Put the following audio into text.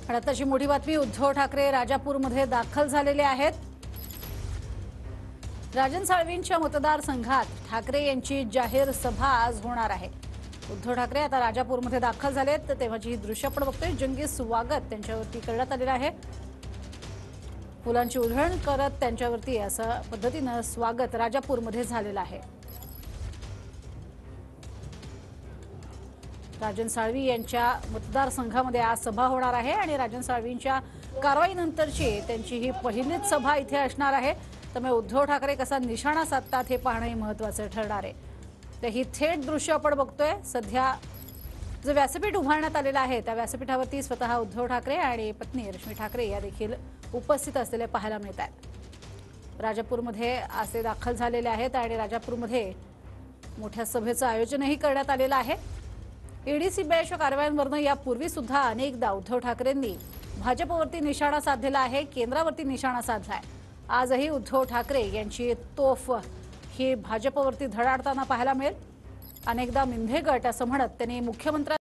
आणि आताची मोठी बातमी, उद्धव ठाकरे राजापूरमध्ये दाखल झालेले आहेत। राजन साळवींच्या मतदारसंघात ठाकरे यांची जाहीर सभा आज होणार आहे। उद्धव ठाकरे आता राजापूरमध्ये दाखल झालेत, तेव्हाची ही दृश्य आपण बघतोय। जंगी स्वागत त्यांच्यावरती करण्यात आलेलं आहे। फुलांची उधळण करत त्यांच्यावरती असं पद्धतीने स्वागत राजापूरमध्ये झालेलं आहे। राजन साळवी यांच्या मतदारसंघामध्ये आज सभा होणार आहे आणि राजन साळवींच्या कारवाईनंतरची त्यांची ही पहिलीच सभा इथे असणार आहे। त्यामुळे उद्धव ठाकरे कसा निशाणा साधतात हे पाहणे महत्त्वाचे ठरणार आहे। तर ही थेट दृश्य आपण बघतोय। सध्या जे व्यासपीठ उभारण्यात आलेलं आहे त्या व्यासपीठावरती स्वतः उद्धव ठाकरे आणि पत्नी रश्मी ठाकरे या देखील उपस्थित असलेले पाहायला मिळत आहेत। राजापूरमध्ये असे दाखल झालेले आहेत आणि राजापूरमध्ये मोठ्या सभेचं आयोजनही करण्यात आलेलं आहे। ईडी सीबीआयच्या कारवायांवरून यापूर्वी सुद्धा अनेकदा उद्धव ठाकरेंनी भाजपवरती निशाणा साधलेला आहे, केंद्रावरती निशाणा साधलाय। आजही उद्धव ठाकरे यांची तोफ ही भाजपवरती धडाडताना पाहायला मिळेल। अनेकदा मिंधे गट असं म्हणत त्यांनी मुख्यमंत्री